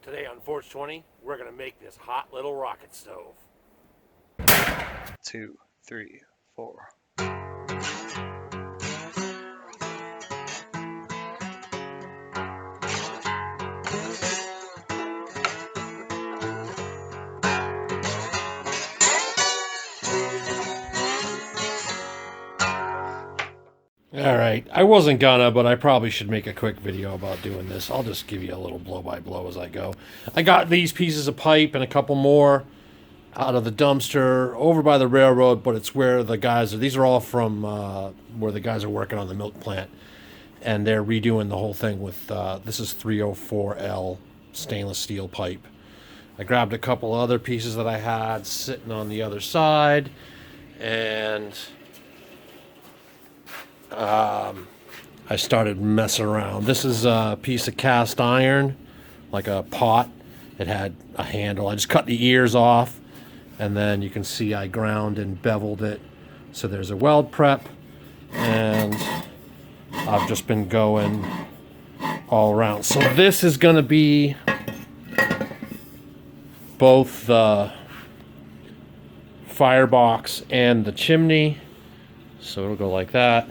Today on Forge20, we're going to make this hot little rocket stove. 2, 3, 4. Alright, I wasn't gonna, but I probably should make a quick video about doing this. I'll just give you a little blow-by-blow as I go. I got these pieces of pipe and a couple more out of the dumpster over by the railroad, but it's where the guys are. These are all from where the guys are working on the milk plant, and they're redoing the whole thing with this is 304L stainless steel pipe. I grabbed a couple other pieces that I had sitting on the other side, and I started messing around. This is a piece of cast iron, like a pot. It had a handle. I just cut the ears off, and then you can see I ground and beveled it. So there's a weld prep, and I've just been going all around. So this is going to be both the firebox and the chimney. So it'll go like that.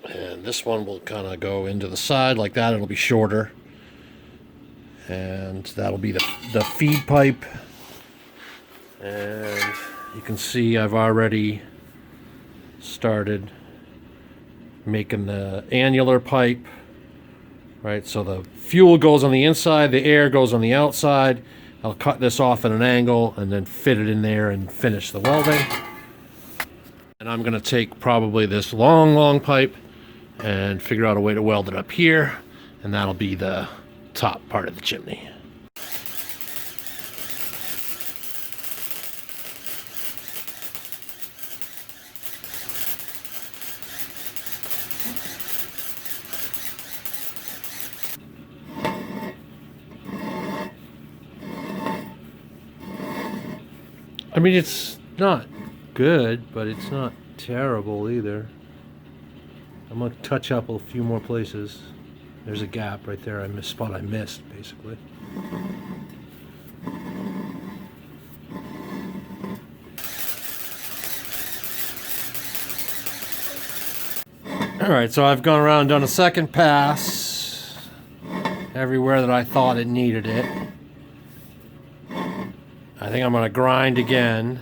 And this one will kind of go into the side like that. It'll be shorter. And that'll be the feed pipe. And you can see I've already started making the annular pipe. Right, so the fuel goes on the inside, the air goes on the outside. I'll cut this off at an angle and then fit it in there and finish the welding. And I'm going to take probably this long pipe and figure out a way to weld it up here, and that'll be the top part of the chimney. I mean, it's not good, but it's not terrible either. I'm gonna touch up a few more places. There's a gap right there. I missed, basically. All right, so I've gone around and done a second pass everywhere that I thought it needed it. I think I'm gonna grind again.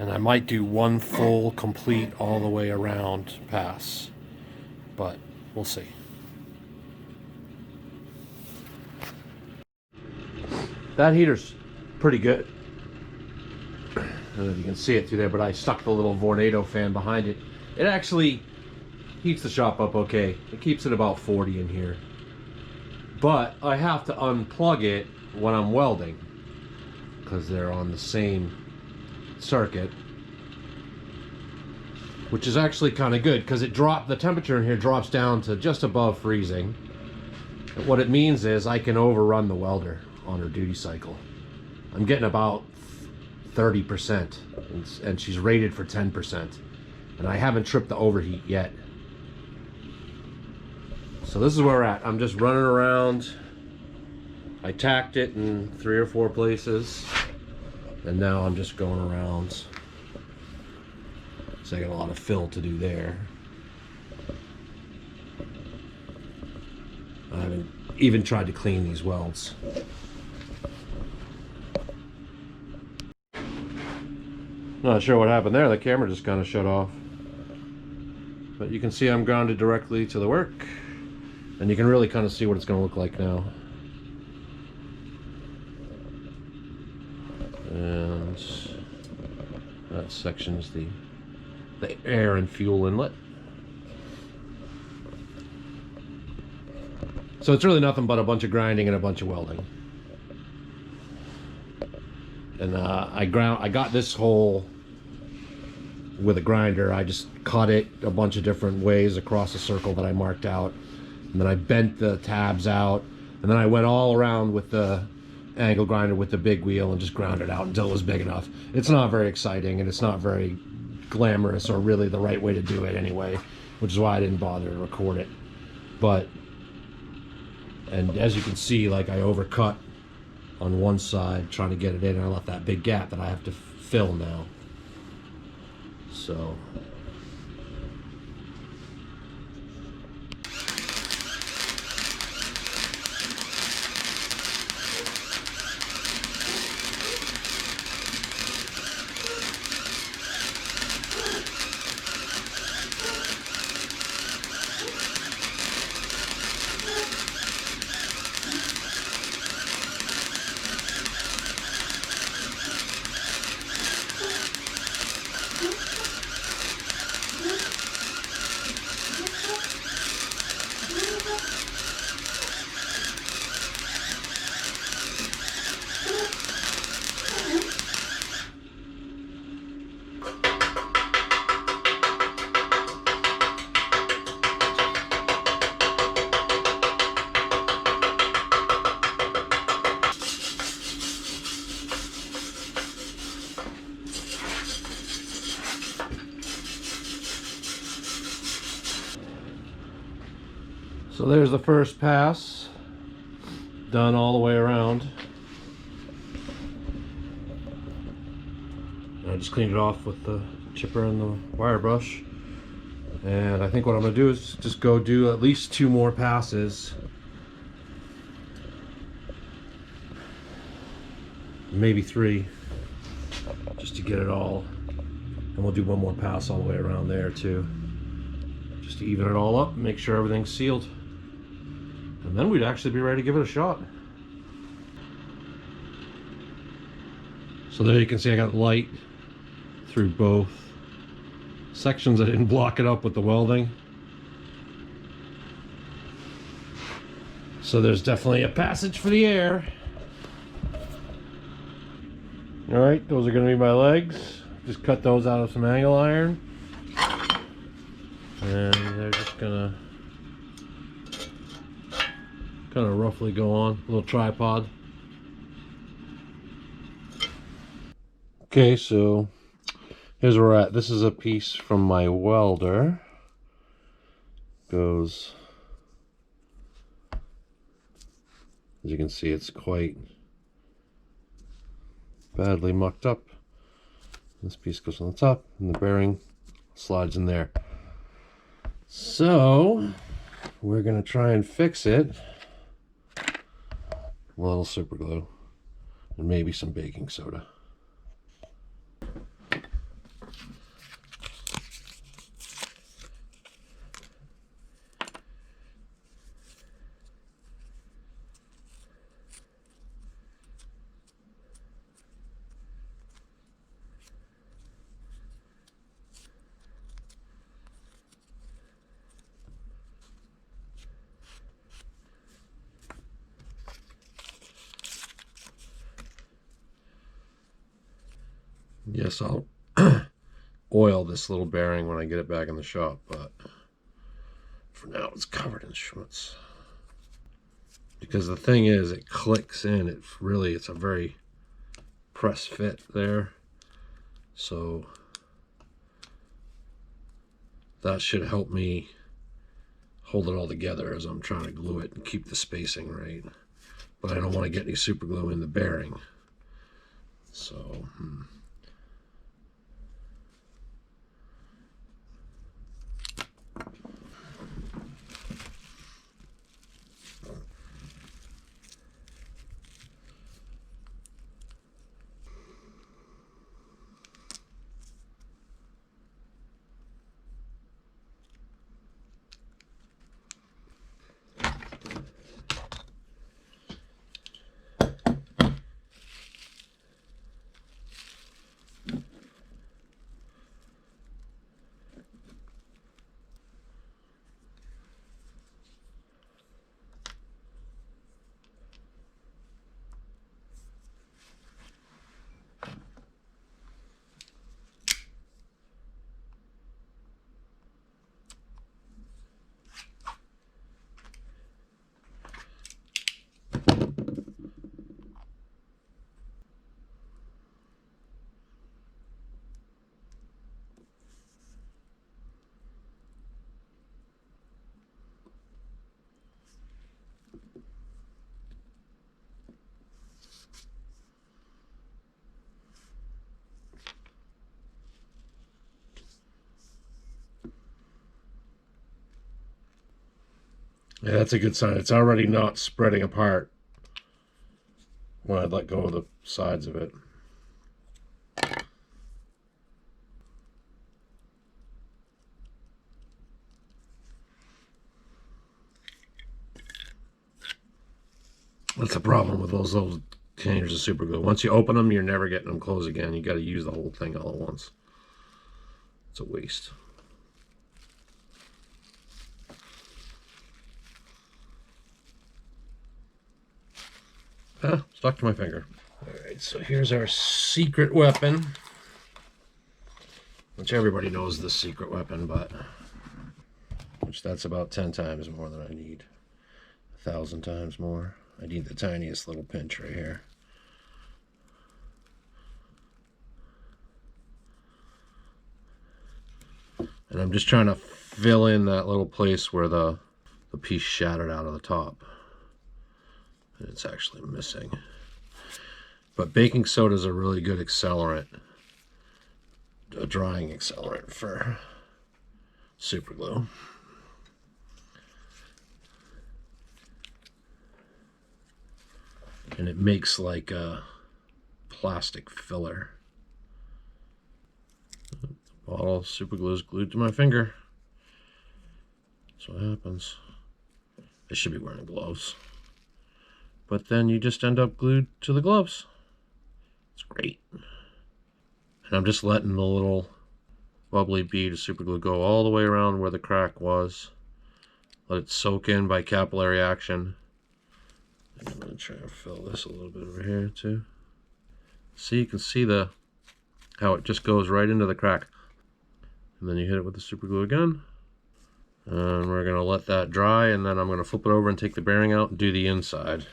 And I might do one full, complete, all the way around pass. But we'll see. That heater's pretty good. I don't know if you can see it through there, but I stuck the little Vornado fan behind it. It actually heats the shop up okay. It keeps it about 40 in here. But I have to unplug it when I'm welding, because they're on the same circuit, which is actually kind of good because the temperature in here drops down to just above freezing. And what it means is I can overrun the welder on her duty cycle. I'm getting about 30%, and she's rated for 10%, and I haven't tripped the overheat yet. So this is where we're at. I'm just running around. I tacked it in 3 or 4 places. And now I'm just going around. So I got a lot of fill to do there. I haven't even tried to clean these welds. Not sure what happened there. The camera just kind of shut off. But you can see I'm grounded directly to the work. And you can really kind of see what it's going to look like now. And that section's the air and fuel inlet. So it's really nothing but a bunch of grinding and a bunch of welding. And I got this hole with a grinder. I just cut it a bunch of different ways across a circle that I marked out, and then I bent the tabs out, and then I went all around with the angle grinder with the big wheel and just ground it out until it was big enough. It's not very exciting, and it's not very glamorous or really the right way to do it anyway, which is why I didn't bother to record it. And as you can see, like, I overcut on one side trying to get it in, and I left that big gap that I have to fill now. So So there's the first pass, done all the way around. I just cleaned it off with the chipper and the wire brush. And I think what I'm gonna do is just go do at least 2 more passes. Maybe 3, just to get it all. And we'll do 1 more pass all the way around there too. Just to even it all up, make sure everything's sealed. And then we'd actually be ready to give it a shot. So there you can see I got light through both sections. I didn't block it up with the welding. So there's definitely a passage for the air. All right, those are gonna be my legs. Just cut those out of some angle iron. And they're just gonna kind of roughly go on, a little tripod. Okay, so here's where we're at. This is a piece from my welder. Goes, as you can see, it's quite badly mucked up. This piece goes on the top, and the bearing slides in there. So we're gonna try and fix it. A little super glue and maybe some baking soda. Yes, I'll oil this little bearing when I get it back in the shop, but for now it's covered in schmutz. Because the thing is, it clicks in. It's a very press fit there. So that should help me hold it all together as I'm trying to glue it and keep the spacing right. But I don't want to get any super glue in the bearing. So Yeah, that's a good sign. It's already not spreading apart when I let go of the sides of it. That's the problem with those old containers of super glue. Once you open them, you're never getting them closed again. You got to use the whole thing all at once. It's a waste. Ah, stuck to my finger. Alright, so here's our secret weapon. Which everybody knows the secret weapon, but which that's about 10 times more than I need. 1,000 times more. I need the tiniest little pinch right here. And I'm just trying to fill in that little place where the piece shattered out of the top. And it's actually missing. But baking soda is a really good accelerant, a drying accelerant for super glue. And it makes like a plastic filler. The bottle of super glue is glued to my finger. That's what happens. I should be wearing gloves. But then you just end up glued to the gloves. It's great. And I'm just letting the little bubbly bead of super glue go all the way around where the crack was. Let it soak in by capillary action. And I'm going to try and fill this a little bit over here too. See, you can see how it just goes right into the crack. And then you hit it with the super glue again. And we're going to let that dry, and then I'm going to flip it over and take the bearing out and do the inside.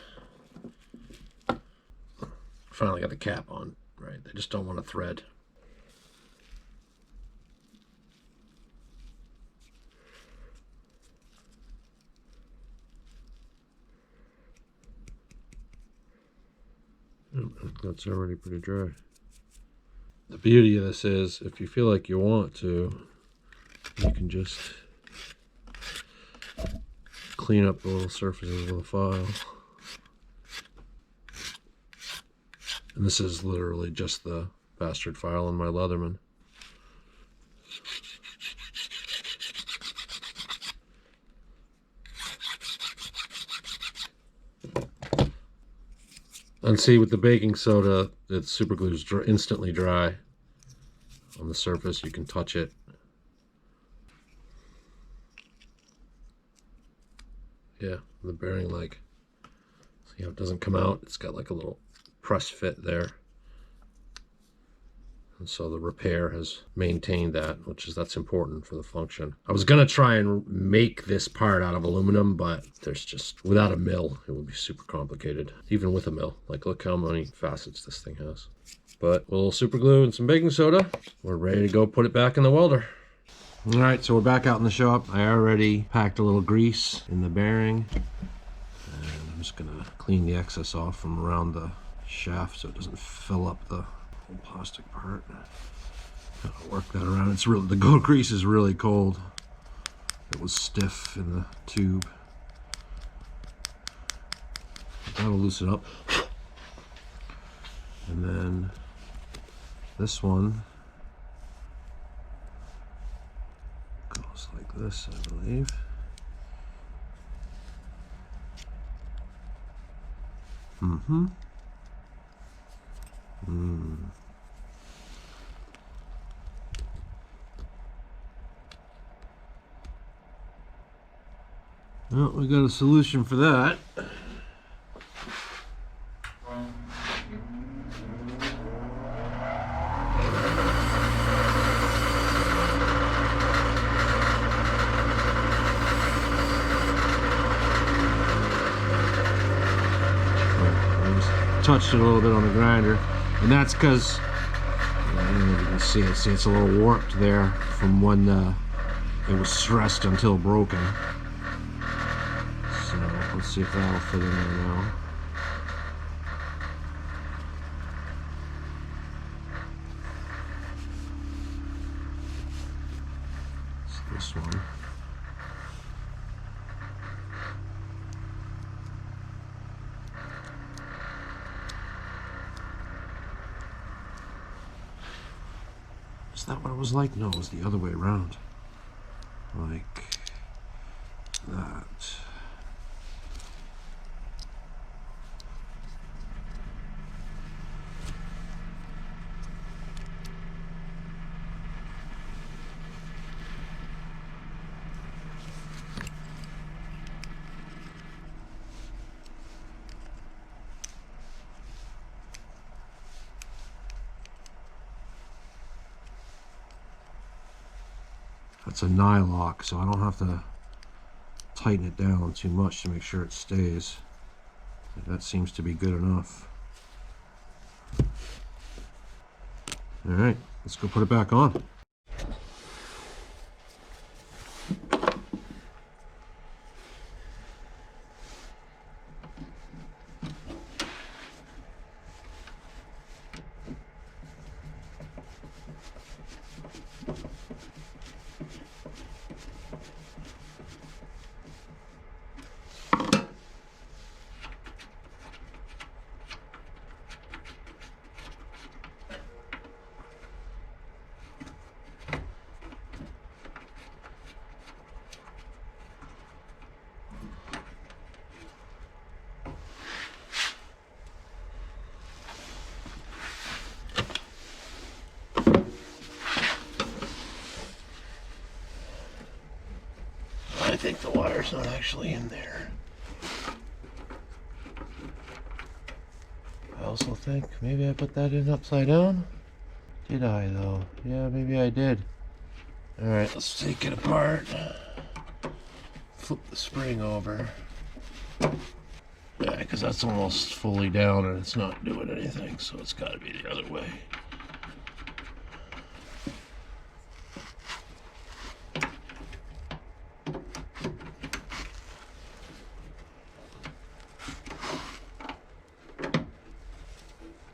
Finally got the cap on, right? I just don't want to thread. That's already pretty dry. The beauty of this is, if you feel like you want to, you can just clean up the little surfaces of the file. And this is literally just the bastard file in my Leatherman. And see, with the baking soda, the super glue is instantly dry on the surface. You can touch it. Yeah, the bearing, like, see how it doesn't come out? It's got like a little press fit there. And so the repair has maintained that, that's important for the function. I was gonna try and make this part out of aluminum, but there's just, without a mill, it would be super complicated. Even with a mill, like look how many facets this thing has. But a little super glue and some baking soda, we're ready to go put it back in the welder. All right, so we're back out in the shop. I already packed a little grease in the bearing. And I'm just gonna clean the excess off from around the shaft so it doesn't fill up the whole plastic part. Gotta work that around. It's really, the gold grease is really cold. It was stiff in the tube. That'll loosen up. And then this one goes like this, I believe. Mm-hmm. Well, we got a solution for that. Touched it a little bit on the grinder, and that's because I don't know if you can see it. See, it's a little warped there from when it was stressed until broken. So let's see if that'll fit in there now. It's this one. that what it was like? No, it was the other way around. Like that. That's a nylock, so I don't have to tighten it down too much to make sure it stays. That seems to be good enough. All right, let's go put it back on. I think the wire's not actually in there. I also think maybe I put that in upside down. Did I though? Yeah, maybe I did. Alright, let's take it apart. Flip the spring over. Yeah, because that's almost fully down and it's not doing anything, so it's got to be the other way.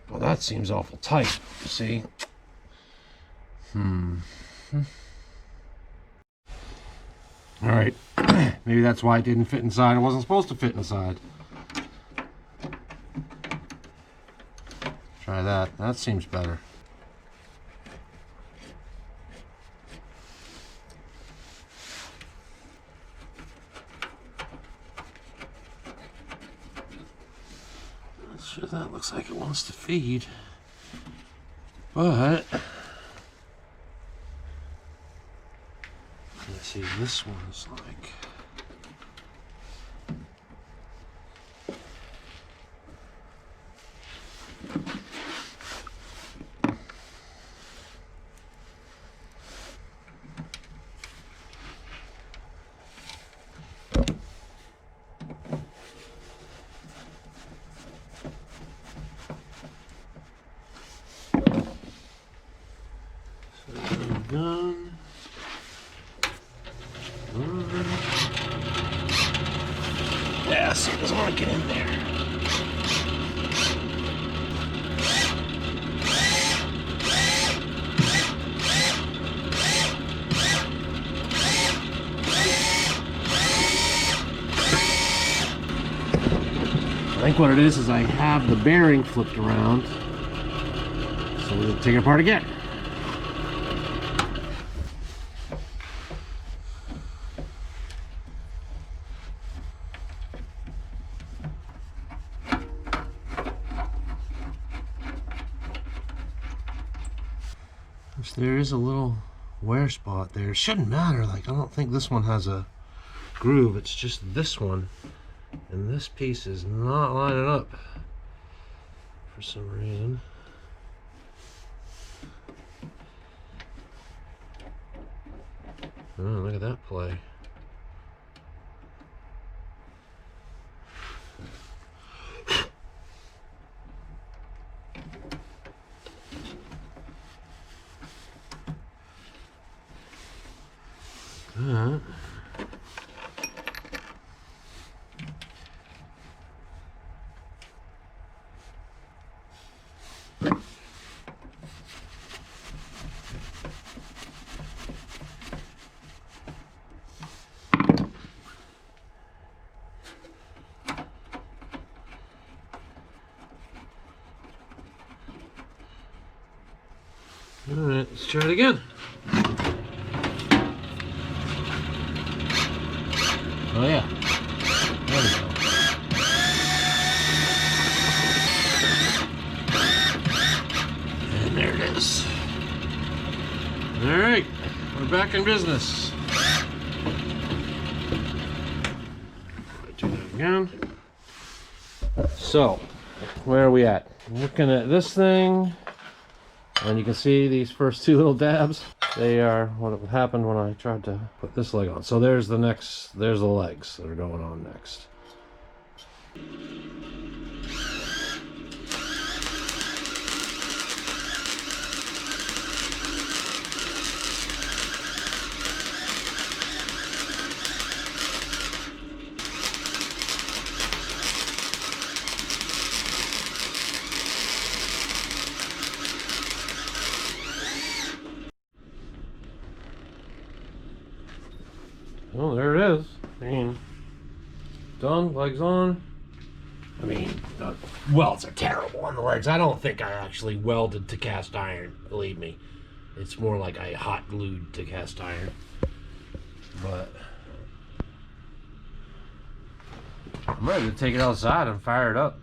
Well, that seems awful tight, you see? Alright, maybe that's why it didn't fit inside. It wasn't supposed to fit inside. Try that. That seems better. Not sure that looks like it wants to feed. But let's see, this one's like done. Yeah, see, it doesn't want to get in there. I think what it is I have the bearing flipped around. So we'll take it apart again. There is a little wear spot there. It shouldn't matter. Like, I don't think this one has a groove. It's just this one. And this piece is not lining up for some reason. Oh, look at that play. Alright, let's try it again. Oh yeah. There we go. And there it is. Alright, we're back in business. Do that again. So, where are we at? Looking at this thing, and you can see these first two little dabs. They are what happened when I tried to put this leg on. So there's the legs that are going on next. Oh, there it is. I mean, done, legs on. I mean, the welds are terrible on the legs. I don't think I actually welded to cast iron, believe me. It's more like I hot glued to cast iron. But I'm ready to take it outside and fire it up.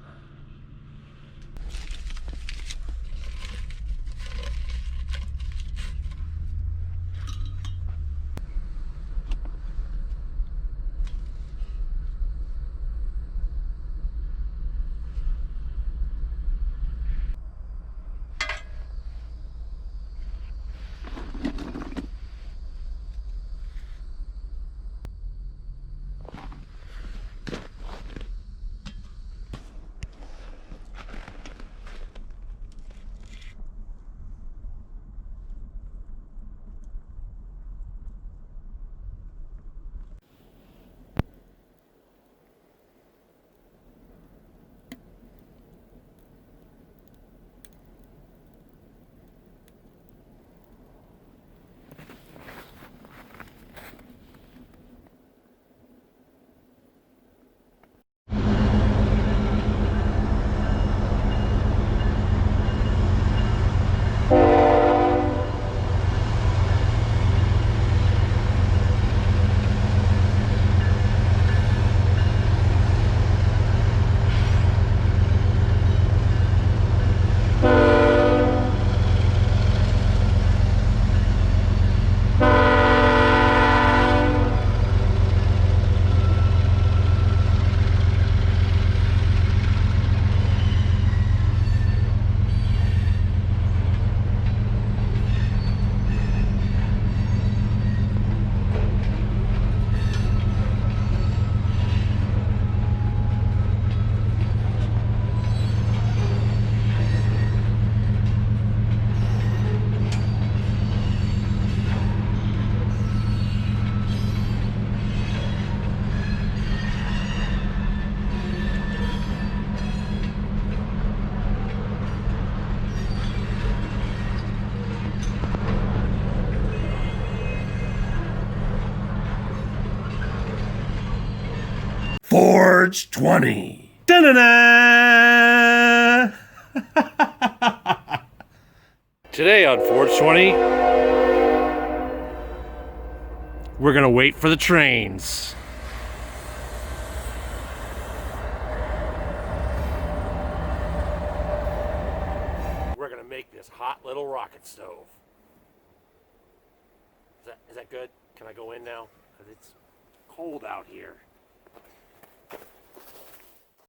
Forge20. Da-na-na! Today on Forge20, we're gonna wait for the trains. We're gonna make this hot little rocket stove. Is that good? Can I go in now? Because it's cold out here.